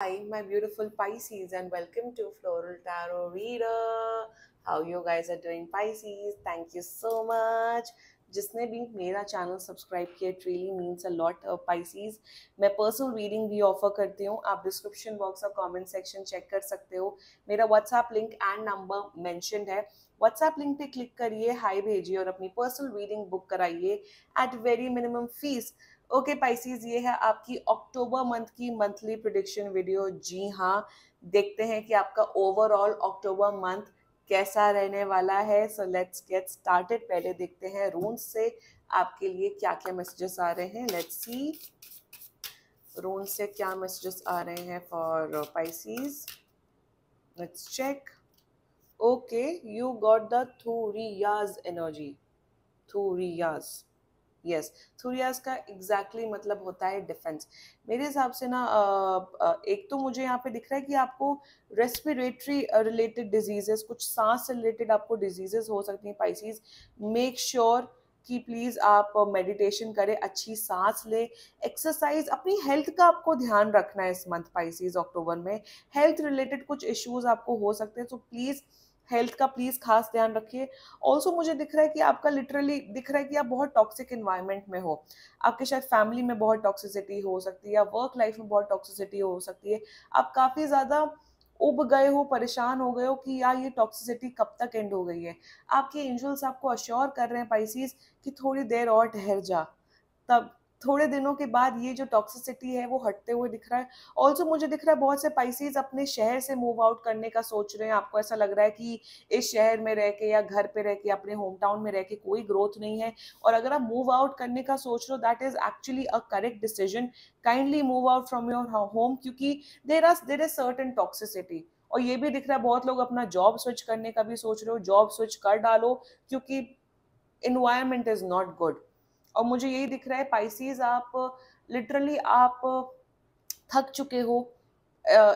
Hi, my beautiful Pisces, and welcome to Floral Tarot Reader. How you guys are doing, Pisces? Thank you so much. जिसने भी मेरा channel subscribe किया, it really means a lot. Pisces, मैं personal reading भी offer करती हूँ. आप description box और कमेंट सेक्शन चेक कर सकते हो. मेरा WhatsApp link and number mentioned है. व्हाट्सएप लिंक पे क्लिक करिए, हाई भेजिए और अपनी पर्सनल रीडिंग बुक कराइए at very minimum fees. Okay Pisces, ये है आपकी अक्टूबर मंथ की मंथली प्रिडिक्शन वीडियो. जी हाँ, देखते हैं कि आपका ओवरऑल अक्टूबर मंथ कैसा रहने वाला है. So let's get started. पहले देखते हैं रून्स से आपके लिए क्या क्या मैसेजेस आ रहे हैं. लेट्स सी रून्स से क्या मैसेजेस आ रहे हैं for Pisces. Let's check. Okay, you got the thurisaz energy. Thurisaz, yes. Thurisaz का एग्जैक्टली मतलब होता है डिफेंस. मेरे हिसाब से ना एक तो मुझे यहाँ पे दिख रहा है कि आपको रेस्पिरेटरी रिलेटेड डिजीजेस, कुछ सांस से रिलेटेड आपको डिजीजेस हो सकती हैं पाइसीज. मेक श्योर कि प्लीज आप मेडिटेशन करें, अच्छी सांस ले, एक्सरसाइज, अपनी हेल्थ का आपको ध्यान रखना है इस मंथ पाइसीज. अक्टूबर में हेल्थ रिलेटेड कुछ इश्यूज आपको हो सकते हैं, तो प्लीज हेल्थ का प्लीज खास ध्यान रखिए. ऑल्सो मुझे दिख रहा है कि आपका लिटरली दिख रहा है कि आप बहुत टॉक्सिक इन्वायरमेंट में हो. आपके शायद फैमिली में बहुत टॉक्सिसिटी हो सकती है, या वर्क लाइफ में बहुत टॉक्सिसिटी हो सकती है. आप काफी ज्यादा उब गए हो, परेशान हो गए हो कि यार ये टॉक्सिसिटी कब तक एंड हो गई है. आपके एंजल्स आपको अश्योर कर रहे हैं पाइसीज कि थोड़ी देर और ठहर जा. तब थोड़े दिनों के बाद ये जो टॉक्सिसिटी है वो हटते हुए दिख रहा है. ऑल्सो मुझे दिख रहा है बहुत से पाइसीज अपने शहर से मूव आउट करने का सोच रहे हैं. आपको ऐसा लग रहा है कि इस शहर में रह के या घर पे रह के, अपने होम टाउन में रह के कोई ग्रोथ नहीं है. और अगर आप मूव आउट करने का सोच रहे हो, that is actually a correct decision. Kindly move out from your home, क्योंकि देर इज सर्टेन टॉक्सिसिटी. और ये भी दिख रहा है बहुत लोग अपना जॉब स्विच करने का भी सोच रहे हो. जॉब स्विच कर डालो, क्योंकि इन्वायरमेंट इज नॉट गुड. और मुझे यही दिख रहा है पाइसीज, आप लिटरली आप थक चुके हो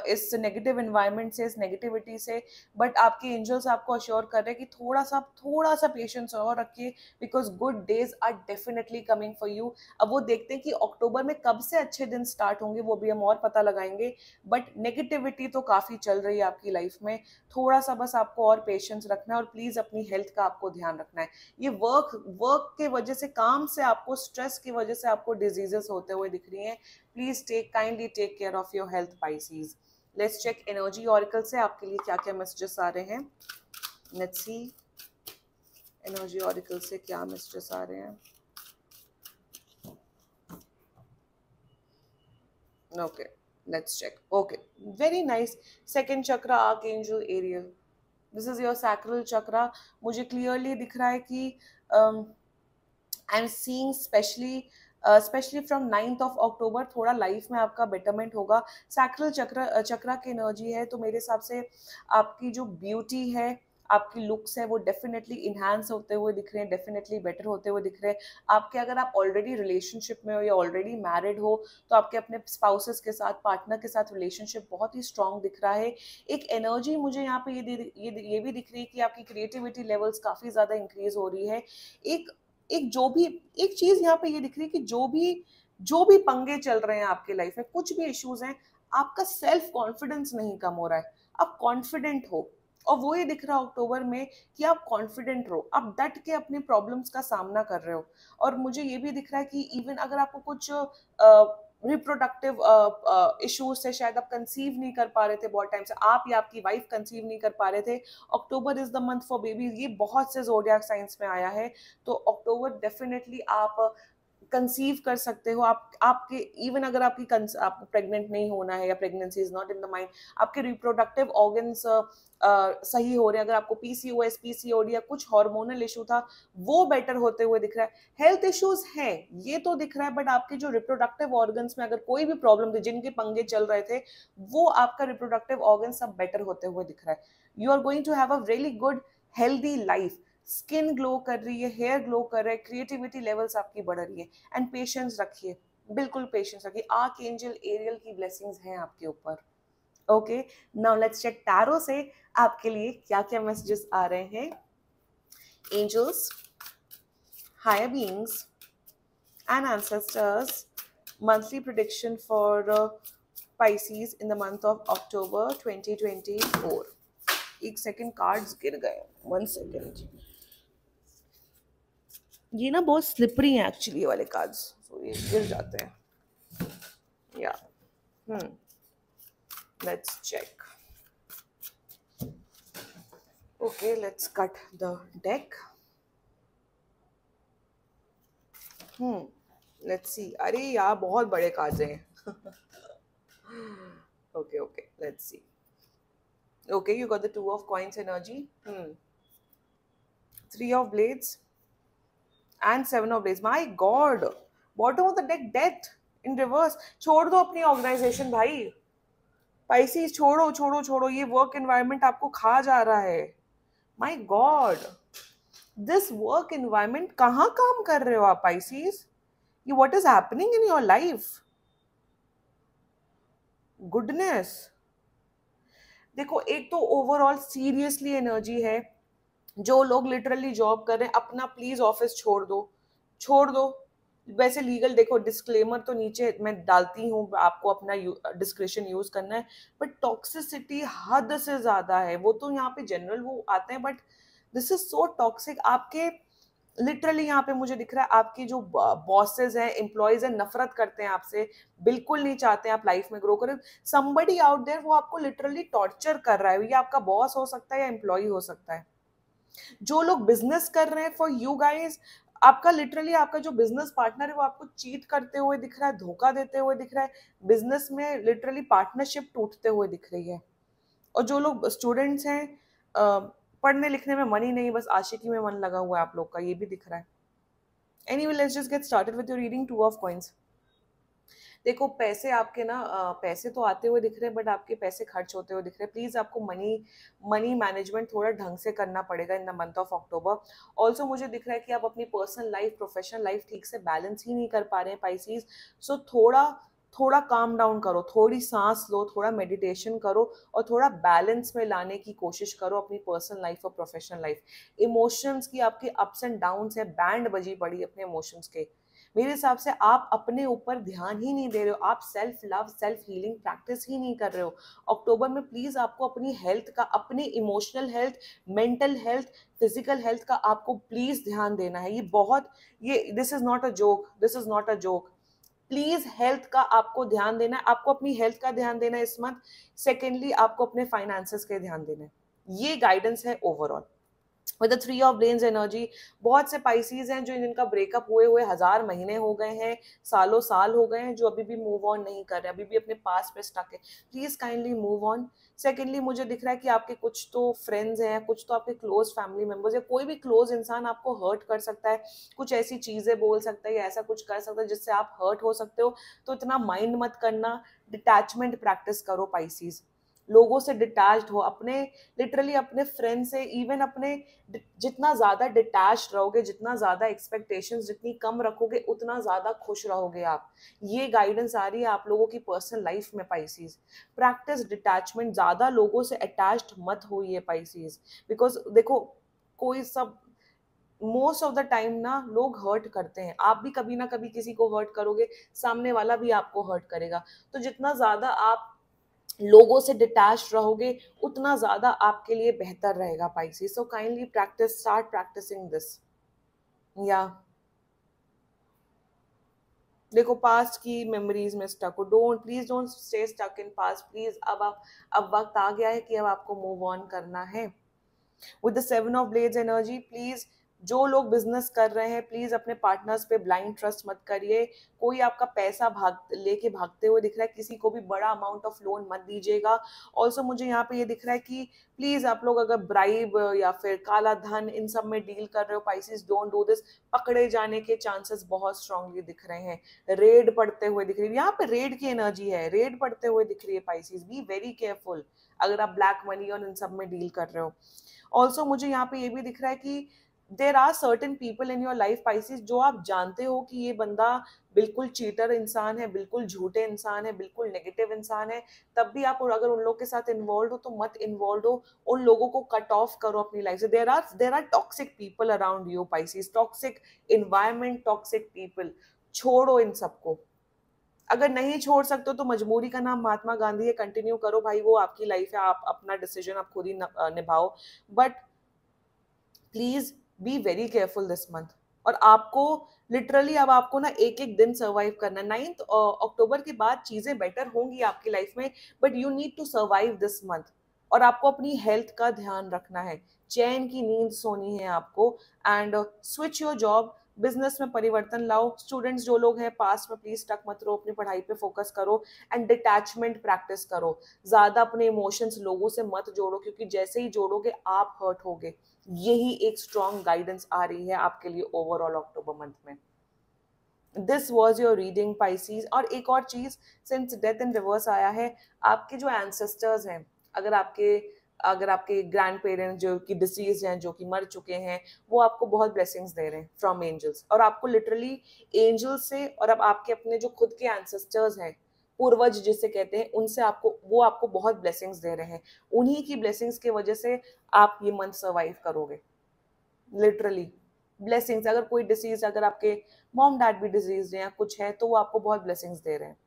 इस नेगेटिव एनवायरनमेंट से, इस नेगेटिविटी से. बट आपके एंजल्स आपको अश्योर कर रहे हैं कि थोड़ा सा पेशेंस और रखिए, because good days are definitely coming for you. अब वो देखते हैं कि अक्टूबर में कब से अच्छे दिन स्टार्ट होंगे, वो भी हम और पता लगाएंगे. बट नेगेटिविटी तो काफी चल रही है आपकी लाइफ में. थोड़ा सा बस आपको और पेशेंस रखना है, और प्लीज अपनी हेल्थ का आपको ध्यान रखना है. ये वर्क वर्क के वजह से, काम से आपको स्ट्रेस की वजह से आपको डिजीजेस होते हुए दिख रही हैं. Please kindly take care of your health, Pisces. Let's check energy oracle से आपके लिए क्या क्या मैसेजेस आ रहे हैं. Let's see energy oracle से क्या मैसेजेस आ रहे हैं. Okay, let's check. Okay, very nice. Second chakra, archangel Ariel. This is your sacral chakra. मुझे clearly दिख रहा है कि I am seeing specially from 9th of October थोड़ा लाइफ में आपका बेटरमेंट होगा. सैक्रल चक्रा की एनर्जी है, तो मेरे हिसाब से आपकी जो ब्यूटी है, आपकी लुक्स है, वो डेफिनेटली इन्हांस होते हुए दिख रहे हैं, डेफिनेटली बेटर होते हुए दिख रहे हैं. आपके, अगर आप ऑलरेडी रिलेशनशिप में हो या ऑलरेडी मैरिड हो, तो आपके अपने स्पाउसेस के साथ, पार्टनर के साथ रिलेशनशिप बहुत ही स्ट्रांग दिख रहा है. एक एनर्जी मुझे यहाँ पे ये भी दिख रही है कि आपकी क्रिएटिविटी लेवल्स काफी ज्यादा इंक्रीज हो रही है. एक एक जो भी एक चीज यहाँ पे ये दिख रही है कि जो भी पंगे चल रहे हैं आपके लाइफ में, कुछ भी इश्यूज हैं, आपका सेल्फ कॉन्फिडेंस नहीं कम हो रहा है. आप कॉन्फिडेंट हो, और वो ये दिख रहा है अक्टूबर में कि आप कॉन्फिडेंट रहो, आप डट के अपने प्रॉब्लम्स का सामना कर रहे हो. और मुझे ये भी दिख रहा है कि इवन अगर आपको कुछ रिप्रोडक्टिव इश्यूज से, शायद आप कंसीव नहीं कर पा रहे थे बहुत टाइम से, आप या आपकी वाइफ कंसीव नहीं कर पा रहे थे, October is the month for babies. ये बहुत से जोडियाक साइंस में आया है. तो अक्टूबर डेफिनेटली आप कंसीव कर सकते हो. आपके इवन अगर आपको प्रेग्नेंट नहीं होना है, या pregnancy is not in the mind, आपके रिप्रोडक्टिव ऑर्गन्स सही हो रहे हैं. अगर आपको पीसीओएस, पीसीओडी या कुछ हार्मोनल इशू था, वो बेटर होते हुए दिख रहा है. हेल्थ इश्यूज हैं, ये तो दिख रहा है, बट आपके जो रिप्रोडक्टिव ऑर्गन्स में अगर कोई भी प्रॉब्लम थी, जिनके पंगे चल रहे थे, वो आपका रिप्रोडक्टिव ऑर्गन सब बेटर होते हुए दिख रहा है. You are going to have a really good healthy life. Skin glow कर रही है, हेयर ग्लो कर रहा है, क्रिएटिविटी लेवल्स आपकी बढ़ रही है. एंड पेशेंस रखिए, बिल्कुल पेशेंस रखिए. आर्कएंजल एरियल की ब्लेसिंग्स हैं आपके ऊपर. Okay, now let's check tarot से आपके लिए क्या क्या मैसेजेस आ रहे हैं. Angels, higher beings and ancestors, monthly prediction for Pisces in the month of October 2024. एक सेकंड, कार्ड्स गिर गए, 1 सेकंड. ये ना बहुत स्लिपरी हैं एक्चुअली ये वाले कार्ड्स, तो ये गिर जाते हैं. या let's check. Okay, let's cut the deck. Let's see. अरे यार बहुत बड़े कार्ड्स हैं. Okay, let's see. Okay, you got the 2 of coins energy, 3 of blades and 7 of blades. My god, bottom of the deck, death in reverse. छोड़ दो अपनी organisation भाई. Pisces, छोड़ो छोड़ो छोड़ो, ये वर्क एनवायरनमेंट आपको खा जा रहा है. My god, this work environment, कहाँ काम कर रहे हो आप Pisces? ये what is happening in your life? Goodness. देखो, एक तो ओवरऑल सीरियसली एनर्जी है. जो लोग लिटरली जॉब कर रहे हैं, अपना प्लीज ऑफिस छोड़ दो, छोड़ दो. वैसे लीगल देखो, डिस्क्लेमर तो नीचे मैं डालती हूँ, आपको अपना डिस्क्रिप्शन यूज करना है. बट टॉक्सिसिटी हद से ज्यादा है. वो तो यहाँ पे जनरल वो आते हैं, but this is so toxic. आपके लिटरली यहाँ पे मुझे दिख रहा है आपके जो बॉसेस हैं, एम्प्लॉयज हैं, नफरत करते हैं आपसे, बिल्कुल नहीं चाहते हैं आप लाइफ में ग्रो करें. समबडी आउट देयर वो आपको लिटरली टॉर्चर कर रहा है. ये आपका बॉस हो सकता है या एम्प्लॉय हो सकता है. जो लोग बिजनेस कर रहे हैं, फॉर यू गाइज, आपका लिटरली आपका जो बिजनेस पार्टनर है वो आपको चीट करते हुए दिख रहा है, धोखा देते हुए दिख रहा है. बिजनेस में लिटरली पार्टनरशिप टूटते हुए दिख रही है. और जो लोग स्टूडेंट्स हैं, पढ़ने लिखने में मन ही नहीं, बस आशिकी में मन लगा हुआ है आप लोग का, ये भी दिख रहा है. Anyway, let's just get started with your reading. 2 of coins. देखो, पैसे आपके ना पैसे तो आते हुए दिख रहे हैं, बट आपके पैसे खर्च होते हुए दिख रहे हैं. प्लीज आपको मनी मैनेजमेंट थोड़ा ढंग से करना पड़ेगा in the month of October. Also मुझे दिख रहा है कि आप अपनी पर्सनल लाइफ, प्रोफेशनल लाइफ ठीक से बैलेंस ही नहीं कर पा रहे हैं पाइसीज. सो थोड़ा काम डाउन करो, थोड़ी सांस लो, थोड़ा मेडिटेशन करो और थोड़ा बैलेंस में लाने की कोशिश करो अपनी पर्सनल लाइफ और प्रोफेशनल लाइफ. इमोशंस की आपके अप्स एंड डाउन्स है, बैंड बजी पड़ी अपने इमोशंस के. मेरे हिसाब से आप अपने ऊपर ध्यान ही नहीं दे रहे हो. आप self love, self healing practice ही नहीं कर रहे हो. अक्टूबर में प्लीज आपको अपनी हेल्थ का, अपनी emotional health, mental health, physical health का आपको प्लीज ध्यान देना है. ये this is not a joke, this is not a joke. Please health का आपको ध्यान देना है. आपको अपनी हेल्थ का ध्यान देना है इस मंथ. सेकेंडली, आपको अपने फाइनेंसेस के ध्यान देना है. ये गाइडेंस है overall. With the 3 of blades energy, बहुत से पाइसीज हैं जो जिनका ब्रेकअप हुए हुए 1000 महीने हो गए हैं, सालों साल हो गए हैं, जो अभी भी मूव ऑन नहीं कर रहे, अभी भी अपने पास पे स्टक है. Please kindly move on. Secondly, मुझे दिख रहा है कि आपके कुछ तो फ्रेंड्स हैं, कुछ तो आपके क्लोज फैमिली मेंबर्स, या कोई भी क्लोज इंसान आपको हर्ट कर सकता है, कुछ ऐसी चीजें बोल सकता है या ऐसा कुछ कर सकता है जिससे आप हर्ट हो सकते हो. तो इतना माइंड मत करना. डिटैचमेंट प्रैक्टिस करो पाइसीज. लोगों से डिटैच्ड हो, अपने लिटरली अपने फ्रेंड से, इवन अपने, जितना ज्यादा डिटैच्ड रहोगे, जितना ज्यादा एक्सपेक्टेशंस जितनी कम रखोगे, उतना ज्यादा खुश रहोगे आप. ये गाइडेंस आ रही है आप लोगों की पर्सनल लाइफ में पाइसीज. Practice detachment. ज्यादा लोगों से अटैच्ड मत होइए पाइसीज. बिकॉज देखो, कोई सब मोस्ट ऑफ द टाइम ना लोग हर्ट करते हैं. आप भी कभी ना कभी किसी को हर्ट करोगे, सामने वाला भी आपको हर्ट करेगा. तो जितना ज्यादा आप लोगों से डिटैच रहोगे, उतना ज्यादा आपके लिए बेहतर रहेगा Pisces. So kindly practice, start practicing this. या देखो, पास्ट की मेमोरीज में स्टक हो, please don't stay stuck in past. Please अब वक्त आ गया है कि अब आपको मूव ऑन करना है. With the 7 of blades energy, please जो लोग बिजनेस कर रहे हैं, प्लीज अपने पार्टनर्स पे ब्लाइंड ट्रस्ट मत करिए. कोई आपका पैसा लेके भागते हुए दिख रहा है, किसी को भी बड़ा अमाउंट ऑफ लोन मत दीजिएगा. ऑल्सो मुझे यहाँ पे ये दिख रहा है कि प्लीज आप लोग अगर ब्राइब या फिर काला धन इन सब में डील कर रहे हो पाइसीज, डोंट डू दिस. पकड़े जाने के चांसेस बहुत स्ट्रांगली दिख रहे हैं. रेड पड़ते हुए दिख रही है, यहाँ पे रेड की एनर्जी है, रेड पड़ते हुए दिख रही है पाइसीज. बी वेरी केयरफुल अगर आप ब्लैक मनी और इन सब में डील कर रहे हो. ऑल्सो मुझे यहाँ पे ये भी दिख रहा है कि there are certain people in your life Pisces, जो आप जानते हो कि ये बंदा बिल्कुल चीटर इंसान है, बिल्कुल झूठे इंसान है, बिल्कुल नेगेटिव इंसान है. तब भी आप अगर उन लोगों के साथ इन्वॉल्व हो तो मत इन्वॉल्व हो. उन लोगों को कट ऑफ करो अपनी लाइफ से. There are toxic people around you Pisces. Toxic environment, toxic people, छोड़ो इन सबको. अगर नहीं छोड़ सकते हो तो मजबूरी का नाम महात्मा गांधी है, कंटिन्यू करो भाई, वो आपकी लाइफ है, आप अपना डिसीजन आप खुद ही निभाओ, but please be very careful this month. और आपको लिटरली अब आपको ना एक एक दिन सर्वाइव करना है। 9 अक्टूबर के बाद चीजें बेटर होंगी आपकी लाइफ में, but you need to survive this month. और आपको अपनी हेल्थ का ध्यान रखना है, चैन की नींद सोनी है आपको, and switch your job, business में परिवर्तन लाओ। स्टूडेंट्स जो लोग हैं पास में, प्लीज स्टक मत रहो, अपनी पढ़ाई पे फोकस करो, एंड डिटैचमेंट प्रैक्टिस करो। ज्यादा अपने इमोशंस लोगों से मत जोड़ो, क्योंकि जैसे ही जोड़ोगे आप हर्ट होगे। यही एक स्ट्रॉन्ग गाइडेंस आ रही है आपके लिए ओवरऑल अक्टूबर मंथ में। This was your reading Pisces. और एक और चीज, सिंस डेथ इन रिवर्स आया है, आपके जो एंसेस्टर्स हैं, अगर आपके अगर आपके ग्रैंड पेरेंट्स जो कि डिसीज हैं, जो कि मर चुके हैं, वो आपको बहुत ब्लेसिंग्स दे रहे हैं फ्रॉम एंजल्स। और आपको लिटरली एंजल्स से, और अब आपके अपने जो खुद के एंसेस्टर्स हैं, पूर्वज जिसे कहते हैं, उनसे आपको, वो आपको बहुत ब्लेसिंग्स दे रहे हैं। उन्हीं की ब्लेसिंग्स की वजह से आप ये मंथ सर्वाइव करोगे, लिटरली ब्लेसिंग्स। अगर कोई डिसीज, अगर आपके मॉम डैड भी डिजीज या कुछ है, तो वो आपको बहुत ब्लेसिंग्स दे रहे हैं।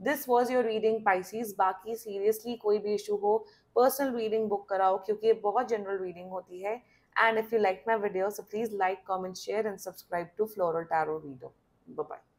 This was your reading Pisces. बाकी सीरियसली कोई भी इशू हो, पर्सनल रीडिंग बुक कराओ, क्योंकि ये बहुत जनरल रीडिंग होती है। And if you like my video, so please like, comment, share and subscribe to floral tarot reader. Bye bye.